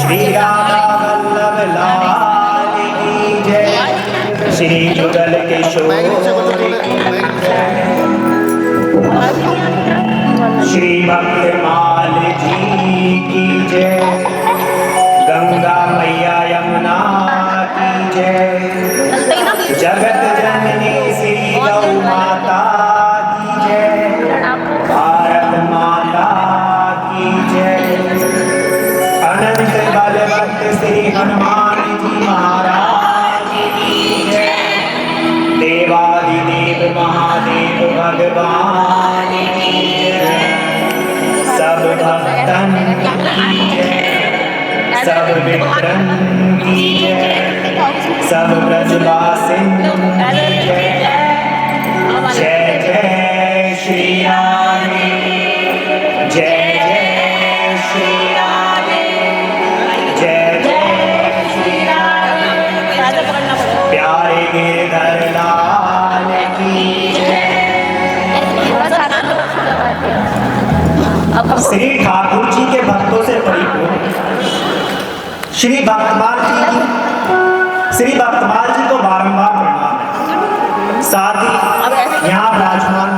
श्री राधा वल्लभ लाल की जय, श्री जुगल किशोर की जय, श्री भक्तमाल जी की जय, गंगा मैया यमुना की जय, जगत जननी श्री गौ माता की जय, भारत माता की जय, अनंत बलवंत श्री हनुमान जी महाराज की जय, देवादिदेव महादेव भगवान की जय, सब भक्तन की जय, सब विक्रम की जय, सब ब्रजवासिन की जय, जय जय श्री राधे, जय जय श्री राधे, जय जय श्री राधे, प्यारे गिरधर लाल की जय। श्री ठाकुर जी के भक्तों से परिपूर्ण श्री भक्तमाल जी को बारंबार प्रणाम है। साथ ही यहाँ विराजमान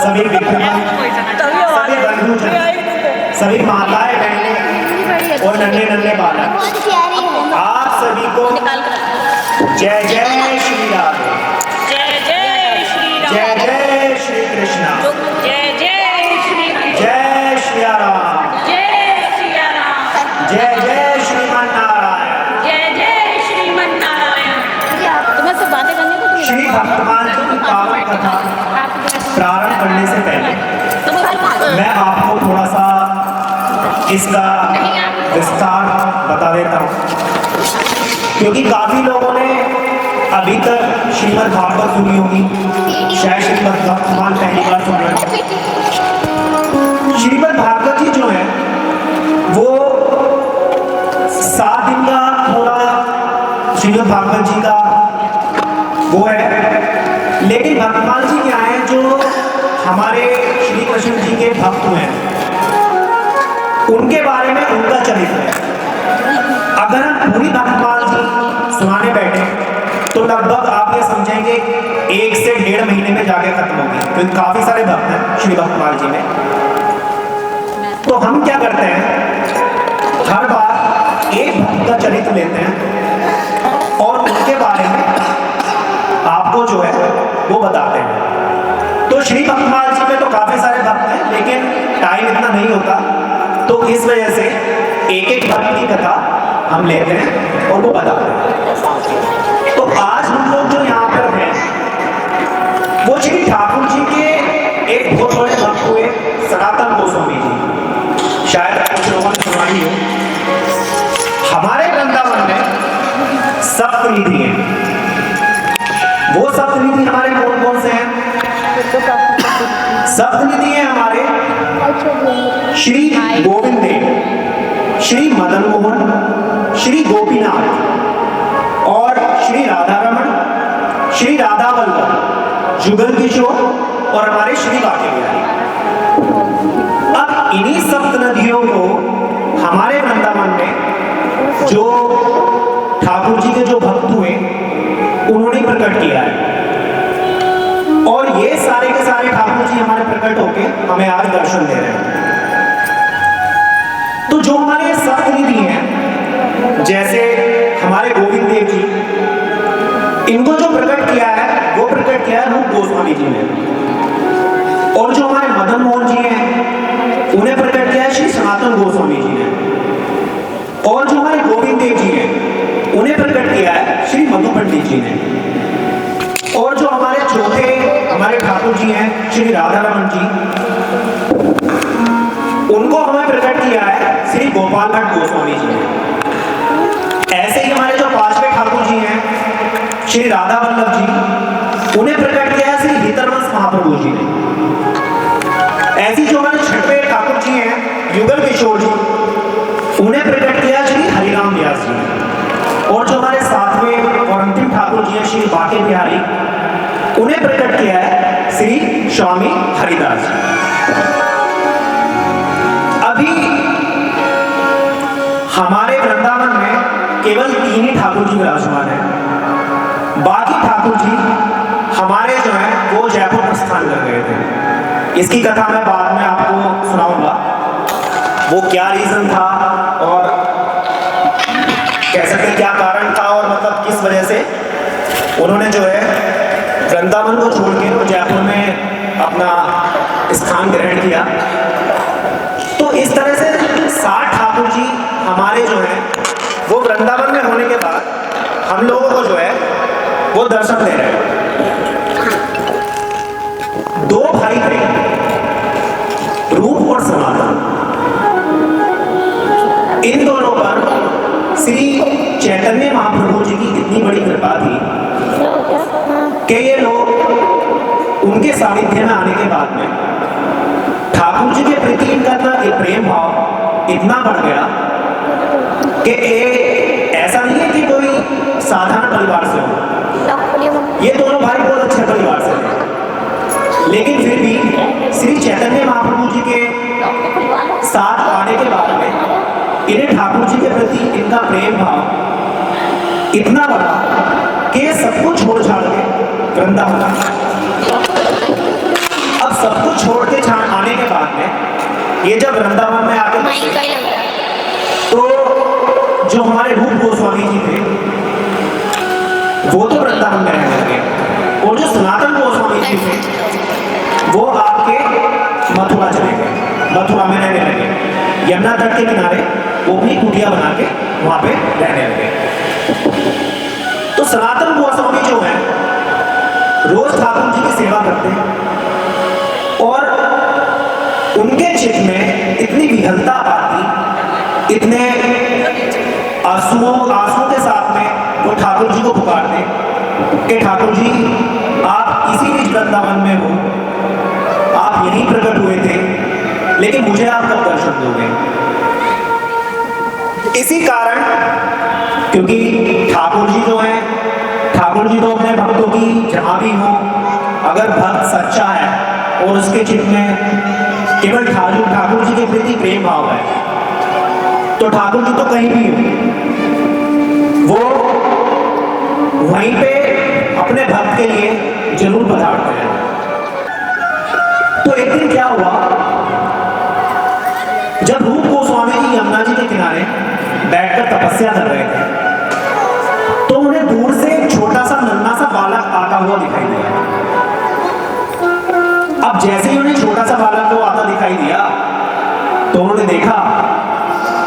सभी विक्रमण, सभी बंधुजन, सभी माताएं बहनें और नन्हे नन्हे बालक, आप सभी को जय जय श्री राधे, जय जय श्री राम, जय जय श्री कृष्णा, जय जय श्री कृष्ण, जय श्री राम, जय सिया राम, जय जय श्रीमन नारायण। जय जय श्रीमन नारायण। तुम्हें सब बातें करने को श्री भक्तमाल जी की पावन कथा प्रारंभ करने से पहले मैं आपको थोड़ा सा इसका विस्तार बता देता हूँ, क्योंकि काफी लोगों ने अभी तक श्रीमद् भागवत सुनी होगी, शायद श्रीमद् भक्तमाल पहली बार सुन रहे हैं। श्रीमद् भागवत जी जो है वो 7 दिन का पूरा श्रीमद् भागवत जी का वो है, लेकिन भक्तमाल जी क्या है जो हमारे श्री कृष्ण जी के भक्त हैं उनके बारे में उनका चरित्र है। अगर हम पूरी भक्तमाल जी सुनाने बैठे तो लगभग आप ये समझेंगे 1 से 1.5 महीने में जाके खत्म होगी, क्योंकि काफी सारे भक्त हैं श्री भक्तमाल जी में। तो हम क्या करते हैं, हर बार एक भक्त का चरित्र लेते हैं और उनके बारे में आपको जो है वो बताते हैं। तो श्री भक्तमाल जी में तो काफी सारे भक्त हैं, लेकिन टाइम इतना नहीं होता, तो इस वजह से एक एक भक्त की कथा हम लेते हैं और वो बताते हैं। तो आज हम लोग जो यहाँ पर हैं वो श्री ठाकुर जी के एक बहुत बड़े भक्त हुए सनातन गोस्वामी जी, शायद कुछ लोगों ने सुना ही हो। हमारे वृंदावन में सप्तनिधि हैं। वो सप्तनिधि हमारे कौन कौन से हैं? सप्तनिधि हैं हमारे श्री गोविंद देव, श्री मदन मोहन, श्री गोपीनाथ और श्री राधा रमन, श्री राधा वल्लभ, जुगल किशोर और हमारे श्री बाके बिहारी। अब इन्हीं सप्त नदियों को हमारे वृंदावन में जो ठाकुर जी के जो भक्त हुए उन्होंने प्रकट किया है, और ये सारे के सारे ठाकुर जी हमारे प्रकट होके हमें आज दर्शन दे रहे हैं। तो जो हमारे सप्तनिधि हैं, जैसे हमारे गोविंद देव जी, इनको जो प्रकट किया है वो प्रकट किया है रूप गोस्वामी जी ने, और जो हमारे मदन मोहन जी हैं उन्हें प्रकट किया है श्री सनातन गोस्वामी जी ने, और जो हमारे गोविंद देव जी हैं उन्हें प्रकट किया है श्री मधु पंडित जी ने, और जो हमारे चौथे हमारे ठाकुर जी हैं श्री राधा रमन जी, उनको हमें प्रकट किया है श्री गोपाल भट्ट गोस्वामी जी ने। ऐसे ही हमारे जो 5वें ठाकुर जी हैं श्री राधा वल्लभ जी, उन्हें प्रकट किया है श्री हितरवंश महाप्रभु जी ने। ऐसी जो हमारे 6वें ठाकुर जी हैं युगल किशोर जी, उन्हें प्रकट किया श्री हरिराम व्यास जी, और जो हमारे 7वें और अंतिम ठाकुर जी हैं श्री बाके बिहारी, उन्हें प्रकट किया है श्री स्वामी हरिदास जी। अभी हमारे वृंदावन में केवल 3 ही ठाकुर जी विराजमान है। बाकी ठाकुर जी हमारे जो है वो जयपुर प्रस्थान कर गए थे। इसकी कथा मैं बाद में आपको सुनाऊंगा, वो क्या रीजन था और कह सकते क्या कारण था और मतलब किस वजह से उन्होंने जो है वृंदावन को छोड़ के वो जयपुर में अपना स्थान ग्रहण किया। तो इस तरह से 60 ठाकुर जी हमारे जो है वो वृंदावन में होने के बाद हम लोगों को जो है वो दर्शन दे रहे हैं। 2 भाई थे, रूप और सनातन। इन दोनों पर श्री चैतन्य महाप्रभु जी की इतनी बड़ी कृपा थी कि ये लोग उनके सानिध्य में आने के बाद में ठाकुर जी के प्रति इनका प्रेम भाव इतना बढ़ गया कि ऐसा नहीं है कि कोई साधारण परिवार से हो, ये दोनों भाई बहुत अच्छे परिवार से थे, लेकिन फिर भी श्री चैतन्य महाप्रभु जी के साथ आने के बाद में इन्हें ठाकुर जी के प्रति इनका प्रेम भाव इतना बढ़ा कि सब कुछ छोड़ छाड़ के वृंदावन। अब सब कुछ छोड़ के आने के बाद में ये जब वृंदावन में आके तो जो हमारे रूप गोस्वामी जी थे वो तो वृंदावन में रहने लगे, और जो सनातन गोस्वामी जी थे वो आपके मथुरा चले गए, मथुरा में रहने लगे। यमुना तट के किनारे वो भी कुटिया बना के वहां पे रहने लगे। तो सनातन गोस्वामी जो है रोज ठाकुर जी की सेवा करते हैं और उनके चित्त में इतनी विहलता आती, इतने आंसुओं के साथ में वो ठाकुर जी को पुकारते कि ठाकुर जी आप इसी बीच वृंदावन में हो, आप यहीं प्रकट हुए थे, लेकिन मुझे आप कब दर्शन दोगे। इसी कारण क्योंकि ठाकुर जी जो है, ठाकुर जी तो अपने भक्तों की जहां भी हो, अगर भक्त सच्चा है और उसके चित्त में केवल ठाकुर जी के प्रति प्रेम भाव है तो ठाकुर जी तो कहीं भी हो, वो वहीं पे अपने भक्त के लिए जरूर पधारते हैं। तो एक दिन क्या हुआ, जब रूप गोस्वामी जी यमुना जी के किनारे बैठकर तपस्या कर रहे थे तो उन्हें दूर से एक छोटा सा नन्हा सा बालक आता हुआ दिखाई दिया। अब जैसे ही उन्हें छोटा सा बालक को आता दिखाई दिया तो उन्होंने देखा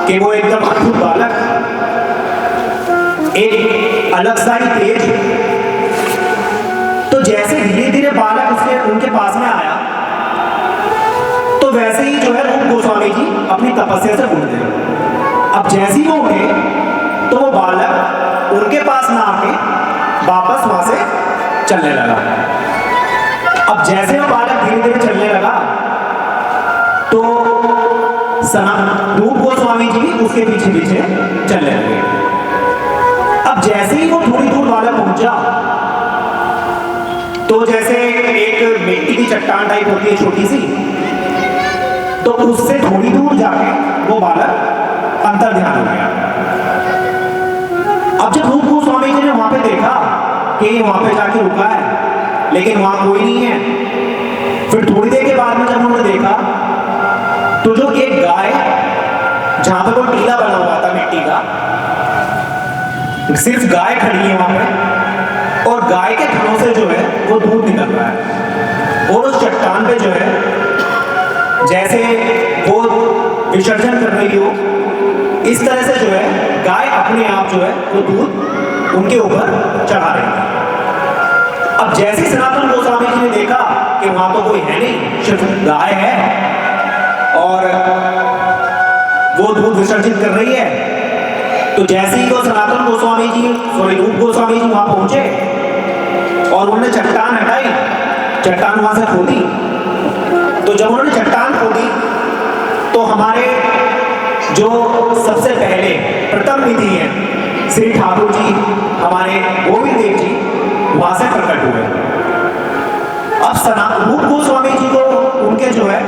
कि वो एकदम अद्भुत बालक, एक अलग सा ही तेज। तो जैसे धीरे धीरे बालक उसके उनके पास में आया तो वैसे ही जो है रूप गोस्वामी जी अपनी तपस्या से उठ गए। अब जैसे ही वो उठे तो वो बालक उनके पास ना आके वापस वहां से चलने लगा। अब जैसे वो बालक धीरे धीरे चलने लगा तो रूप गोस्वामी जी भी उसके पीछे पीछे चलने लगे। अब जैसे ही वो थोड़ी दूर बालक पहुंचा तो जैसे एक मिट्टी की चट्टान टाइप होती है छोटी सी, तो उससे थोड़ी दूर जाके वो बालक अंतर ध्यान हो गया। अब जब रूप गोस्वामी जी ने वहां पे देखा कि वहां पे जाके रुका है लेकिन वहां कोई नहीं है, फिर थोड़ी देर के बाद में जब उन्होंने देखा तो जो एक गाय, जहां पर वो टीला बना हुआ था मिट्टी का, सिर्फ गाय खड़ी है वहां पे और गाय के थनों से जो है वो दूध निकल रहा है और उस चट्टान पे जो है जैसे वो विसर्जन कर रही हो इस तरह से जो है गाय अपने आप जो है वो दूध उनके ऊपर चढ़ा रही है। अब जैसे सनातन गोस्वामी जी ने देखा कि वहां तो कोई है नहीं, सिर्फ गाय है और वो दूध विसर्जित कर रही है, तो जैसे ही वो सनातन गोस्वामी जी रूप गोस्वामी जी वहां पहुंचे और उन्होंने चट्टान हटाई, चट्टान वहां से खोदी। तो जब उन्होंने चट्टान खोदी तो हमारे जो सबसे पहले प्रथम विधि है श्री ठाकुर जी हमारे गोविंद देव जी वहां से प्रकट हुए। अब रूप गोस्वामी जी को उनके जो है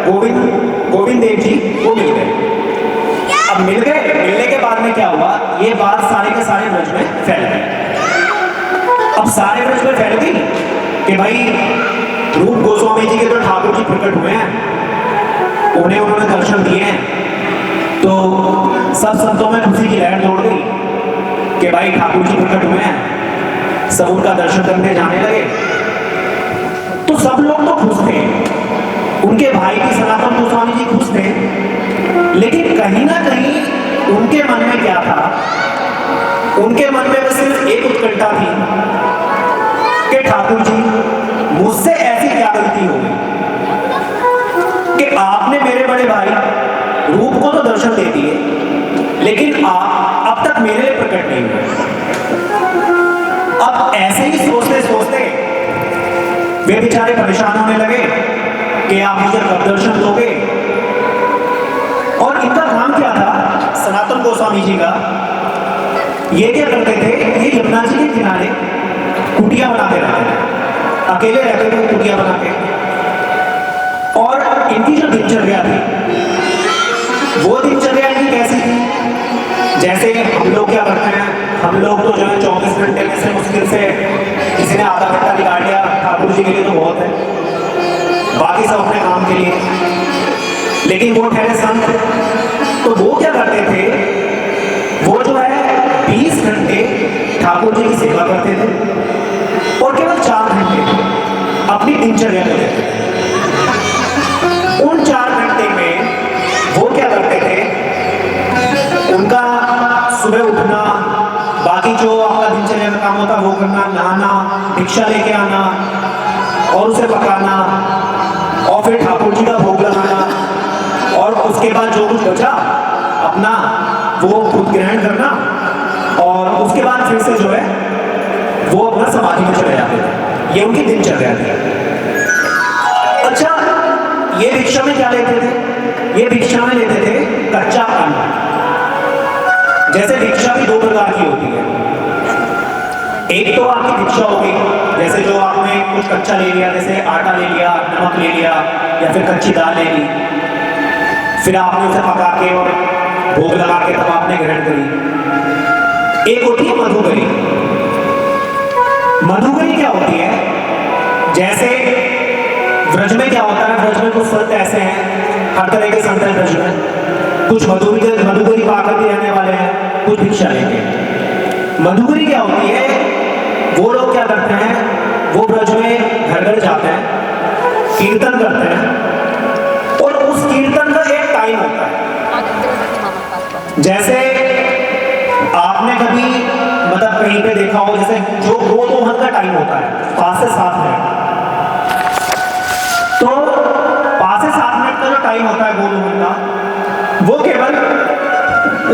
गोविंद देव जी वो मिल गए। अब मिल गए, फैलने के बाद में क्या हुआ, ये बात सारे के सारे ब्रज में फैल गई। अब सारे ब्रज में फैल गई कि भाई रूप गोस्वामी जी के तो ठाकुर जी प्रकट हुए हैं, उन्हें उन्होंने दर्शन दिए हैं, तो सब संतों में खुशी की लहर दौड़ गई कि भाई ठाकुर जी प्रकट हुए हैं, सब उनका दर्शन करने जाने लगे। तो सब लोग तो खुश थे, उनके भाई भी सनातन गोस्वामी जी खुश थे, लेकिन कहीं ना कहीं उनके मन में क्या था, उनके मन में बस सिर्फ एक उत्कंठा थी कि ठाकुर जी मुझसे ऐसी क्या गलती हो गई कि आपने मेरे बड़े भाई रूप को तो दर्शन दे दिए, लेकिन आप अब तक मेरे लिए प्रकट नहीं हुए। अब ऐसे ही सोचते सोचते वे बेचारे परेशान होने लगे कि आप मुझे कब दर्शन दोगे। और इनका काम क्या था, सनातन गोस्वामी जी का, ये क्या करते थे, ये यमुना जी के किनारे कुटिया बनाते रहते थे, अकेले रहते थे कुटिया बना के। और इनकी जो दिनचर्या थी, वो दिनचर्या इनकी कैसी थी, जैसे हम लोग क्या करते हैं, हम लोग तो जो है 24 घंटे में से मुश्किल से किसी ने आधा घंटा निकाल लिया ठाकुर जी के लिए तो बहुत है, बाकी सब अपने काम के लिए। लेकिन वो ठहरे संत, तो वो क्या करते थे, वो जो है 20 घंटे ठाकुर जी की सेवा करते थे और केवल 4 घंटे अपनी दिनचर्या में देते थे। उन 4 घंटे में वो क्या करते थे, उनका सुबह उठना, बाकी जो आपका दिनचर्या का काम होता वो करना, नहाना, भिक्षा लेके आना और उसे पकाना, और फिर ठाकुर जी का भोग लगाना, और उसके बाद जो कुछ बचा अपना वो खुद ग्रहण करना, और उसके बाद फिर से जो है वो अपना समाधि में चले जाते थे। ये उनकी दिनचर्या थी। अच्छा, ये भिक्षा में क्या लेते थे, ये भिक्षा में लेते थे कच्चा अन्न। जैसे भिक्षा भी 2 प्रकार की होती है, एक तो आपकी भिक्षा हो गई, जैसे जो आपने कुछ कच्चा ले लिया, जैसे आटा ले लिया, नमक ले लिया, या फिर कच्ची दाल ले ली, फिर आपने उसे पका के और भोग लगा के तब आपने ग्रहण करी। एक होती है मधुकरी। मधुकरी क्या होती है, जैसे व्रज में क्या होता है, व्रज में कुछ संत ऐसे हैं, हर तरह के संत हैं व्रज में, कुछ मधुकरी पाकर भी रहने वाले हैं, कुछ भिक्षा लेंगे। मधुकरी क्या होती है, वो लोग क्या करते हैं, वो ब्रज में घर घर जाते हैं, कीर्तन करते हैं, और उस कीर्तन का एक टाइम होता है। जैसे आपने कभी मतलब कहीं पे देखा हो, जैसे जो गोदोहन का टाइम होता है 5 से 7 मिनट, तो 5 से 7 मिनट का जो टाइम होता है गोदोहन का, वो केवल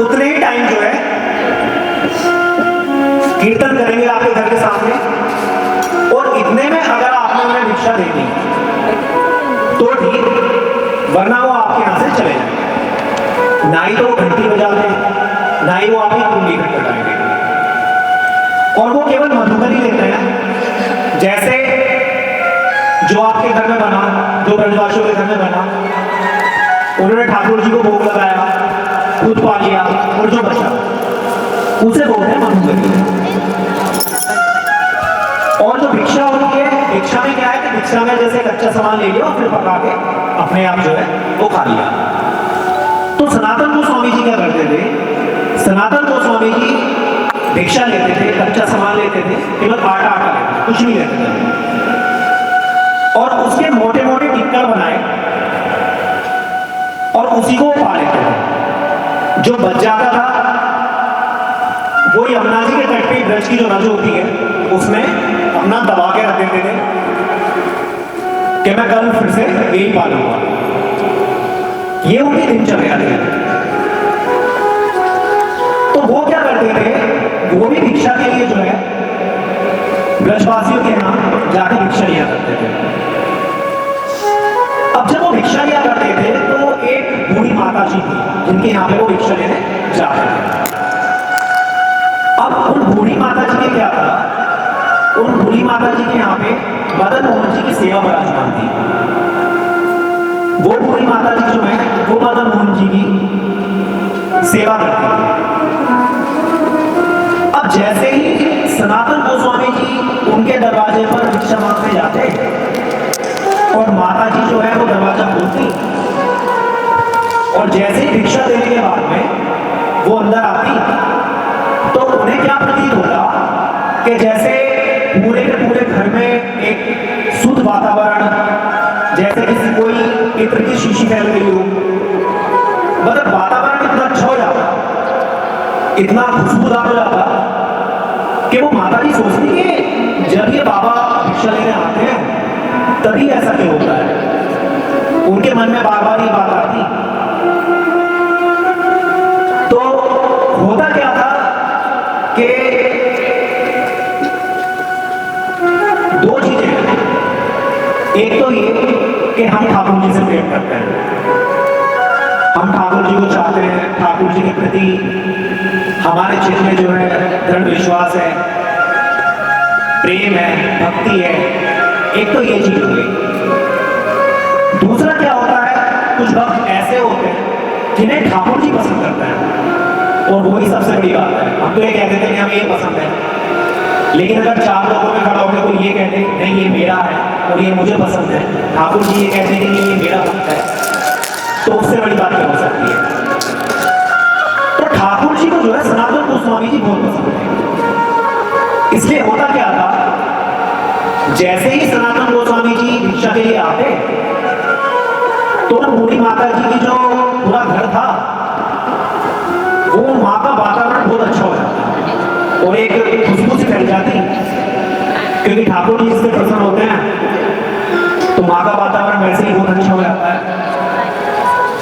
उतने ही टाइम जो है कीर्तन करेंगे आपके घर के सामने, और इतने में अगर आपने उन्हें भिक्षा दे दी तो ठीक, वरना वो आपके यहां से चले जाएंगे। ना ही तो वो घंटी बजा दें, ना ही वो आपकी कुंडली कट कराएंगे। और वो केवल मधुकरी लेते हैं, जैसे जो आपके घर में बना, जो ब्रजवासियों के घर में बना, उन्होंने ठाकुर जी को भोग लगाया, खुद पा लिया, और जो बचा उसे बोलते हैं मधुकरी। और जो भिक्षा होती है, भिक्षा में क्या है कि भिक्षा में जैसे कच्चा सामान ले लिया और फिर पका के अपने आप जो है वो खा लिया। तो सनातन गोस्वामी जी क्या करते थे, सनातन गोस्वामी जी भिक्षा लेते थे, कच्चा सामान लेते थे, केवल आटा लेते थे, कुछ नहीं लेते थे, और उसके मोटे मोटे टिक्कर बनाए और उसी को खा लेते थे। जो बच जाता था वो यमुना जी के तट पे ब्रज की जो नदी होती है उसमें अपना दबा के रख देते थे कि मैं कल फिर से यही पालूंगा। ये उनकी दिनचर्या थी। तो वो क्या करते थे, वो भी भिक्षा के लिए जो है ब्रजवासियों के यहाँ जाकर भिक्षा लिया करते थे। अब जब वो भिक्षा लिया करते थे तो एक बूढ़ी माता जी थी जिनके यहाँ पे वो भिक्षा लेने जाते थे। अब उन बूढ़ी माता जी ने क्या करा, उन बूढ़ी माता जी के यहाँ पे मदन मोहन जी की सेवा विराजमान थी। वो बूढ़ी माता जी जो है वो मदन मोहन जी की सेवा करती थी। अब जैसे ही सनातन गोस्वामी जी उनके दरवाजे पर भिक्षा मांगने जाते और माता जी जो है वो दरवाजा खोलती, और जैसे ही भिक्षा देने के बाद में वो अंदर आती, तो उन्हें क्या प्रतीत होता कि जैसे पूरे के पूरे घर में एक शुद्ध वातावरण, जैसे किसी कोई इत्र की शीशी फैल गई हो, मतलब वातावरण इतना अच्छा हो जाता, इतना खुशबूदार हो जाता कि वो माता जी सोचती कि जब ये बाबा भिक्षा लेने आते हैं तभी ऐसा क्यों होता है। उनके मन में बार बार ये बात आती। तो होता क्या था कि दो चीजें, एक तो ये कि हम ठाकुर जी से प्रेम करते हैं, हम ठाकुर जी को चाहते हैं, ठाकुर जी के प्रति हमारे चित्त में जो है दृढ़ विश्वास है, प्रेम है, भक्ति है। एक तो ये चीज हो गई। दूसरा क्या होता है, कुछ भक्त ऐसे होते हैं जिन्हें ठाकुर जी पसंद करते हैं, और वही सबसे बड़ी बात है। हम तो ये कहते थे कि हमें ये पसंद है, लेकिन अगर चार लोगों में खड़ा होकर कोई ये कहते नहीं ये मेरा है और ये मुझे पसंद है, ठाकुर जी ये कहते हैं कि ये मेरा भक्त है, तो उससे बड़ी बात क्या हो सकती है। तो ठाकुर जी को जो है सनातन गोस्वामी जी बहुत पसंद है। इसलिए होता क्या था, जैसे ही सनातन गोस्वामी जी भिक्षा के लिए आते तो बूढ़ी माता जी की जो पूरा घर था वो वहां का वातावरण बहुत अच्छा हो जाता और एक खुशबू से फैल जाती, क्योंकि ठाकुर जी इससे प्रसन्न होते हैं तो माँ का वातावरण वैसे ही बहुत अच्छा हो जाता है।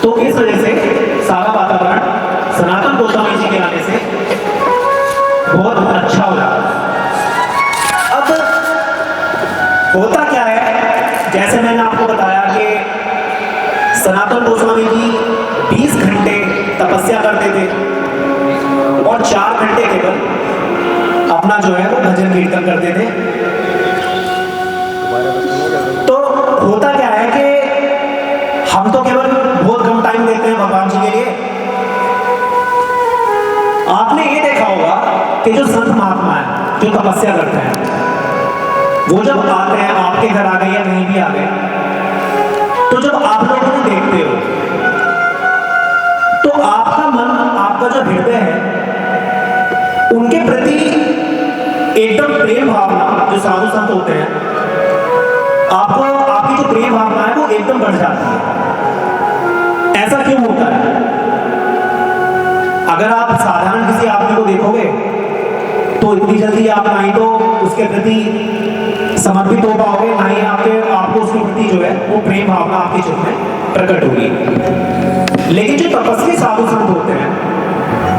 तो इस वजह से सारा वातावरण सनातन गोस्वामी जी के आने से बहुत अच्छा हो जाता है। अब होता क्या है, जैसे मैंने आपको बताया कि सनातन गोस्वामी जी 20 घंटे तपस्या करते थे और 4 घंटे केवल अपना जो है वो भजन कीर्तन करते थे। तो होता क्या है कि हम तो केवल बहुत कम टाइम देते हैं भगवान जी के लिए। आपने ये देखा होगा कि जो संत महात्मा है, जो तपस्या करते हैं, वो जब आते हैं, आपके घर आ गए या नहीं भी आ गए, तो जब आप लोग उन्हें देखते हो तो आपका मन, आपका जो हृदय है उनके प्रति एकदम प्रेम भावना, जो साधु संत होते हैं, आपको आपकी जो प्रेम भावना है वो एकदम बढ़ जाती है। ऐसा क्यों होता है? अगर आप साधारण किसी आदमी को देखोगे तो इतनी जल्दी आप ना ही तो उसके प्रति समर्पित हो पाओगे, ना ही आपको उसके प्रति जो है वो प्रेम भावना आपके चित्त में प्रकट होगी। लेकिन जो तपस्वी साधु संत होते हैं,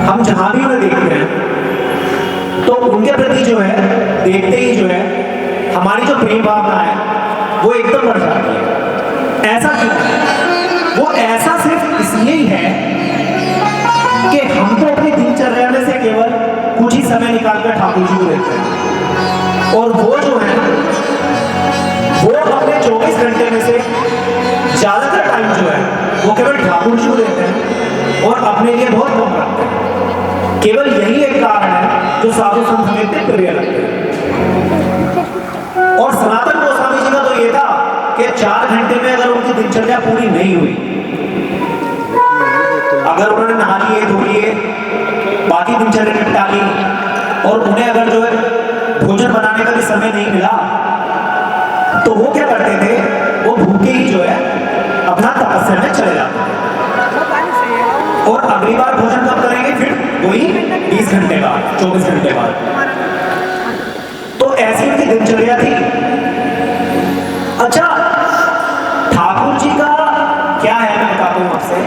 हम जहां भी उन्हें देखते हैं तो उनके प्रति जो है देखते ही जो है हमारी जो प्रेम भावना है वो एकदम बढ़ जाती है। ऐसा क्यों? वो ऐसा सिर्फ इसलिए ही है कि हम तो अपनी दिनचर्या में से केवल कुछ ही समय निकालकर ठाकुर जी को देखते हैं, और वो जो है वो अपने 24 घंटे में से ज्यादातर टाइम जो है वो केवल ठाकुर जी को देते हैं और अपने लिए बहुत कम रखते हैं। केवल यही एक कारण है जो साधु संत हमें इतने प्रिय लगते हैं। और सनातन गोस्वामी जी का तो ये था कि 4 घंटे में अगर उनकी दिनचर्या पूरी नहीं हुई, अगर उन्होंने नहा लिए, धो लिए, बाकी दिनचर्या निपटा ली, और उन्हें अगर जो है भोजन बनाने का भी समय नहीं मिला, तो वो क्या करते थे, वो भूखे ही जो है अपना तपस्या में चले जाते थे। और अगली बार भोजन कब करेंगे? फिर वही 20 घंटे बाद, 24 घंटे बाद। तो ऐसी उनकी दिनचर्या थी। अच्छा, ठाकुर जी का क्या है, मैं बताता हूं आपसे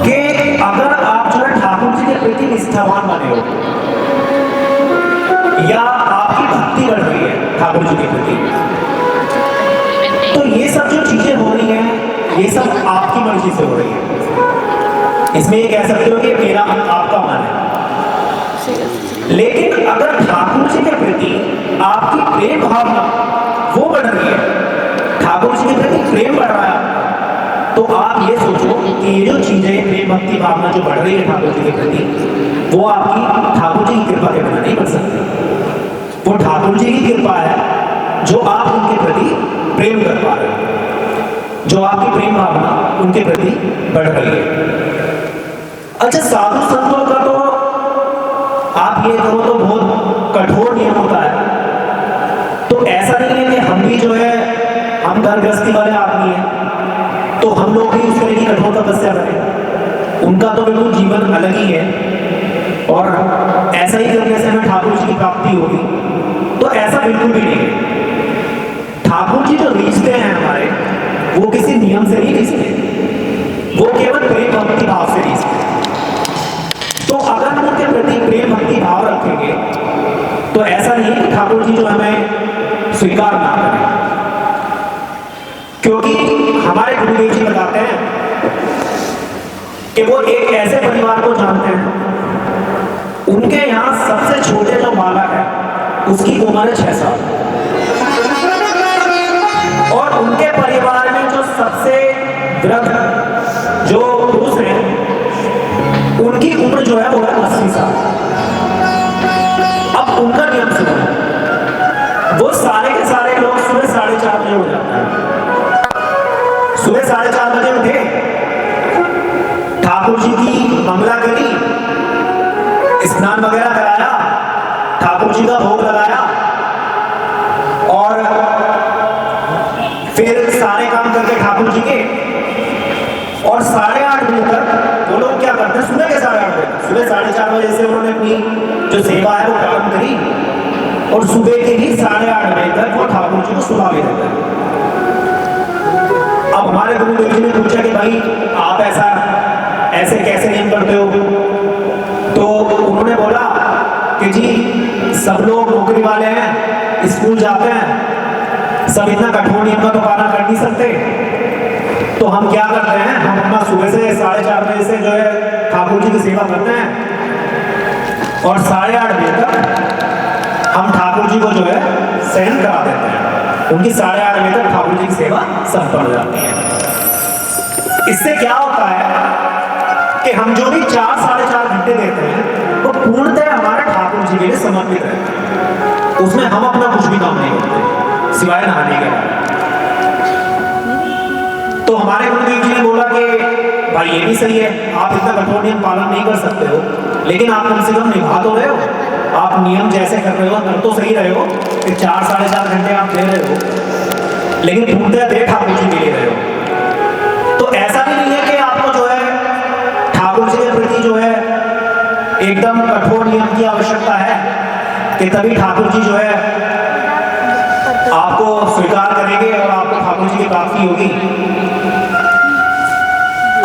कि अगर आप जो है ठाकुर जी के प्रति निष्ठावान बने हो, या आपकी भक्ति बढ़ रही है ठाकुर जी के प्रति, तो ये सब जो चीजें हो रही हैं ये सब आपकी मर्जी से हो रही है। इसमें ये कह सकते हो कि मेरा आपका मन है। लेकिन अगर ठाकुर जी के प्रति आपकी प्रेम भावना वो बढ़ रही है, ठाकुर जी के प्रति प्रेम बढ़ रहा है, तो आप ये सोचो कि ये जो चीजें प्रेम भक्ति भावना जो बढ़ रही है ठाकुर जी के प्रति, वो आपकी ठाकुर जी की कृपा के बिना नहीं बढ़ सकती। वो ठाकुर जी की कृपा है जो आप उनके प्रति प्रेम कर पा रहे हो, जो आपकी प्रेम भावना उनके प्रति बढ़ रही है। अच्छा, साधु संतों का तो आप ये कहो तो बहुत कठोर नियम होता है। तो ऐसा नहीं है कि हम भी जो है, हम घर गृहस्थी वाले आदमी हैं तो हम लोग भी उस तरह की कठोर तपस्या करें। उनका तो बिल्कुल जीवन अलग ही है और ऐसा ही करने से हमें ठाकुर जी की प्राप्ति होगी, तो ऐसा बिल्कुल भी नहीं है। ठाकुर जी जो रीझते हैं हमारे, वो किसी नियम से नहीं रीझते, वो केवल प्रेम भक्ति भाव से रीझते हैं। तो अगर हम उनके प्रति प्रेम भक्ति भाव रखेंगे तो ऐसा नहीं है कि ठाकुर जी जो हमें स्वीकार ना करें, क्योंकि हमारे गुरुदेव जी बताते हैं कि वो एक ऐसे परिवार को जानते हैं, उनके यहाँ सबसे छोटे जो बालक है उसकी उम्र है 6 साल, और उनके परिवार में जो सबसे वृद्ध जो पुरुष हैं उनकी उम्र जो है वो है 80 साल। अब उनका नियम सुनो, वो सारे के सारे लोग सुबह 4:30 बजे उठ जाते हैं। सुबह 4:30 बजे उठे, ठाकुर जी की मंगला करी, स्नान वगैरह कराया, ठाकुर जी का भोग लगाया और फिर सारे काम करके ठाकुर जी के, और 8:30 बजे तक वो लोग क्या करते हैं, सुबह के 8:30 बजे तक, सुबह 4:30 बजे से उन्होंने अपनी जो सेवा है वो प्रारंभ करी और सुबह के ही 8:30 बजे तक वो ठाकुर जी को सुला भी देते हैं। अब हमारे गुरुदेव जी ने पूछा कि भाई आप ऐसे कैसे नियम करते हो? तो उन्होंने बोला कि जी सब लोग नौकरी वाले हैं, स्कूल जाते हैं, सब इतना कठोर नियम का तो पालन कर नहीं सकते, तो हम क्या करते हैं, हम अपना सुबह से 4:30 बजे से जो है ठाकुर जी की सेवा करते हैं और 8:30 बजे तक हम ठाकुर जी को जो है शयन करा देते हैं। उनकी 8:30 बजे तक ठाकुर जी की सेवा संपन्न हो जाती है। इससे क्या होता है कि हम जो भी 4-4.5 घंटे देते हैं वो पूर्णतः हमारे ठाकुर जी के लिए समर्पित रहते हैं। उसमें हम अपना कुछ भी काम नहीं करते सिवाय नहाने के बाद। तो हमारे गुरुदेव जी ने बोला कि भाई ये भी सही है, आप इतना कठोर नियम पालन नहीं कर सकते हो, लेकिन आप कम से कम निभा तो रहे हो, आप नियम जैसे कर रहे हो कर तो सही रहे हो कि 4-4.5 घंटे आप दे रहे हो, लेकिन पूर्णतः दे ठाकुर जी के लिए रहे हो। तो ऐसा भी नहीं है कि आपको जो है ठाकुर जी के प्रति जो है एकदम कठोर नियम की आवश्यकता है कि तभी ठाकुर जी जो है आपको स्वीकार करेंगे और आपको ठाकुर जी की प्राप्ति होगी।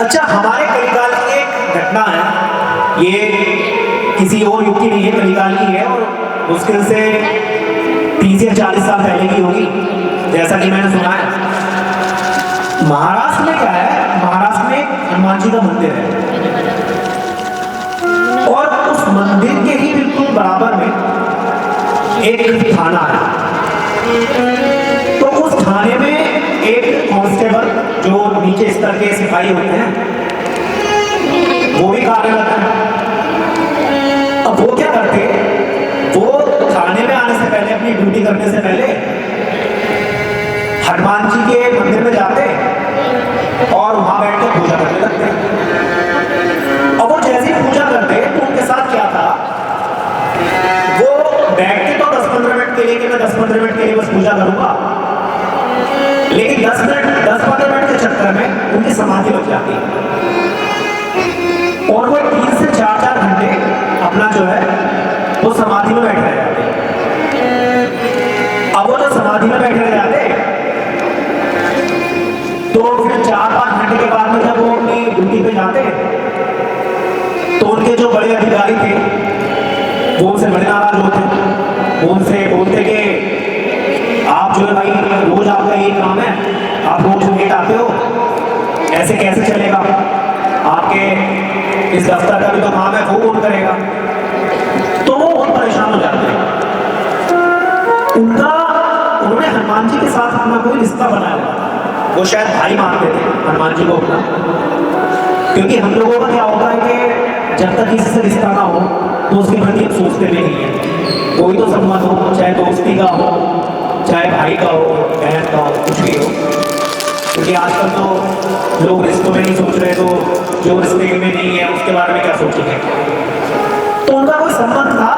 अच्छा, हमारे कलिकाल की एक घटना है, ये किसी और युग की नहीं है, कलिकाल की है और मुश्किल से 30 या 40 साल पहले की होगी, जैसा कि मैंने सुना है। महाराष्ट्र में क्या है, महाराष्ट्र में हनुमान जी का मंदिर है और उस मंदिर के ही बिल्कुल बराबर में एक थाना है। तो उस थाने में एक कांस्टेबल जो नीचे स्तर के सिपाही होते हैं वो भी कार्यरत है। अब वो क्या करते, वो थाने में आने से पहले, अपनी ड्यूटी करने से पहले हनुमान जी के मंदिर में जाते और वहां बैठकर पूजा करने लगते। अब वो जैसे ही पूजा करते तो उनके साथ क्या था, वो बैठते तो 10-15 मिनट के लिए कि मैं 10-15 मिनट के लिए बस पूजा करूंगा, लेकिन 10-15 मिनट के चक्कर में उनकी समाधि लग जाती है और वो 3 से 4 घंटे अपना जो है वो समाधि में बैठे रह जाते। अब वो जो समाधि में बैठे रह जाते तो फिर 4-5 घंटे के बाद में जब वो अपनी ड्यूटी पे जाते तो उनके जो बड़े अधिकारी थे वो उनसे बड़े नाराज होते। वो उनसे बोलते कि आप जो है भाई रोज आपका ये काम है, आप रोज लेट आते हो, ऐसे कैसे चलेगा, आपके इस दफ्तर का भी तो काम है, वो कौन करेगा। तो वो बहुत परेशान हो जाते हैं। उन्होंने हनुमान जी के साथ अपना कोई रिश्ता बनाया हुआ था वो शायद भाई मानते थे हनुमान जी को अपना। क्योंकि हम लोगों का क्या होता है कि जब तक किसी से रिश्ता ना हो तो उसके प्रति हम सोचते भी नहीं है। कोई तो संबंध हो, चाहे दोस्ती का हो, चाहे भाई का हो, बहन का हो, कुछ भी हो। क्योंकि आजकल तो लोग रिश्तों में नहीं सोच रहे, तो जो रिश्ते में नहीं है उसके बारे में क्या सोचेंगे। तो उनका कोई संबंध था,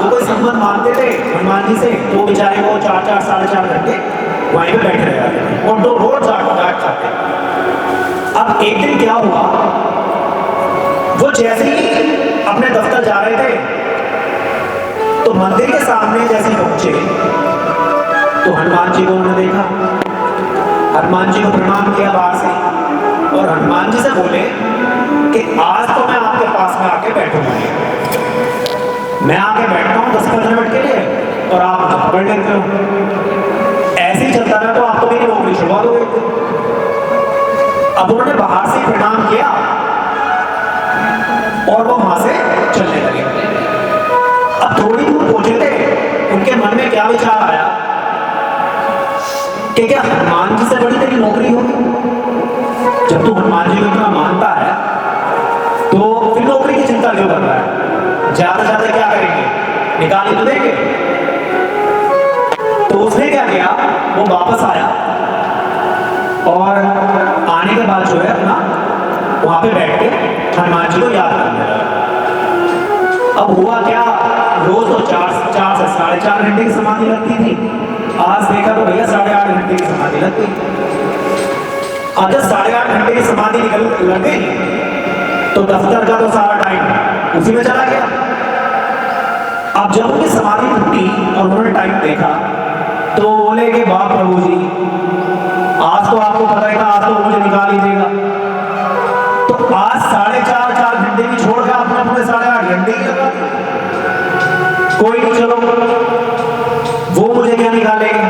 वो कोई संबंध मानते थे हनुमान जी से, तो बेचारे वो 4-4 साढ़े 4 घंटे वहीं पे बैठे रह जाते थे और रोज जाट खाते। अब एक दिन क्या हुआ, वो जैसे ही अपने दफ्तर जा रहे थे तो मंदिर के सामने जैसे पहुंचे तो हनुमान जी को उन्होंने देखा। हनुमान जी को प्रणाम किया बाहर से और हनुमान जी से बोले कि आज तो मैं आपके पास में आके बैठूंगा, मैं आके बैठता हूँ 10-15 मिनट के लिए और आप मुझे पकड़ लेते हो। ऐसे ही चलता रहा तो आप तो मेरी नौकरी छुड़वा दोगे। अब उन्होंने बाहर से प्रणाम किया और वो वहां से चलने लगे। अब थोड़ी दूर पहुंचे थे, उनके मन में क्या विचार आया कि क्या हनुमान जी से बड़ी तेरी नौकरी होगी? जब तू हनुमान जी को इतना मानता है तो फिर नौकरी की चिंता क्यों कर रहा है? ज्यादा ज्यादा क्या करेंगे, निकाल ही तो देंगे। तो उसने क्या किया, वो वापस आया और आने के बाद जो है अपना वहां पे बैठ के हनुमान जी को याद करने लगा। अब हुआ क्या, रोज तो 4 से 4.5 घंटे की समाधि लगती थी, आज देखा तो भैया 8.5 घंटे की समाधि लग गई। अब जब 8.5 घंटे की समाधि लग गई तो दफ्तर का तो सारा टाइम उसी में चला गया। अब जब उनकी समाधि टूटी और उन्होंने टाइम देखा तो बोले कि वाह प्रभु जी, आज तो आपको पता ही था, आज तो मुझे निकाल ही देगा। तो आज 4.5 घंटे की छोड़ के आपने अपने 8.5 घंटे ही लगा दिए। कोई नहीं, चलो वो मुझे क्या निकालेगा।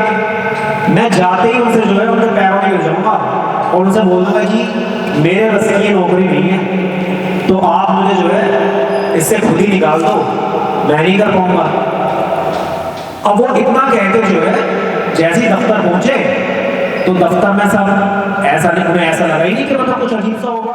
मैं जाते ही उनसे जो है उनके पैरों में गिर जाऊंगा और उनसे बोल दूंगा कि मेरे बस की ये नौकरी नहीं है, तो आप मुझे जो है इससे खुद ही निकाल दो, मैं नहीं कर पाऊंगा। अब वो इतना कहते जो है जैसे ही दफ्तर पहुंचे तो दफ्तर में सब ऐसा नहीं, उन्हें ऐसा लगा ही नहीं कि मतलब कुछ अजीब सा होगा।